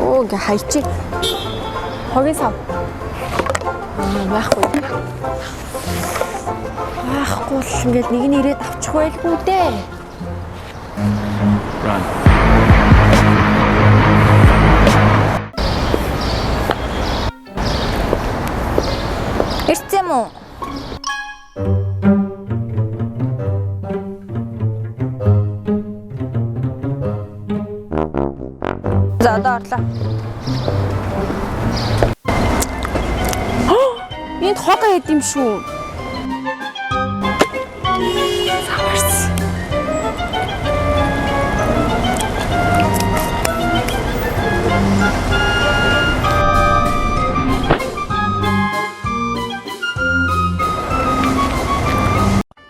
Оо ингээ хайчих. Хогийн сав. Яахгүй. Яахгүй л ингээд нэг нь ирээд авчих байлгүй дээ. Run. Ирцэн мүү? За одоо орлоо. Энд хогоо хэд юм шүү. Заварс.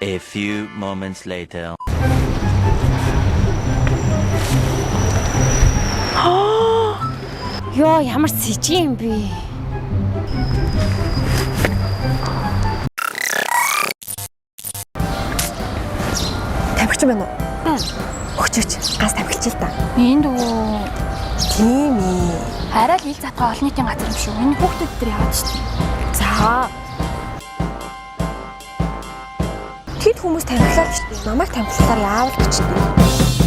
A few moments later. Ёо ямар сэжиг юм бэ? Тамхич байна уу? Өгчөөч. Газ тамхич л та. Энд үү. Тийм ээ. Арай л ил затгаа олон нийтийн газар юм шүү. Энэ хүүхдүүд дээр яваад шүү дээ. За. Тэд хүмүүс тамхилаад шүү дээ. Намайг тамхилахаар яавал гэж дээ.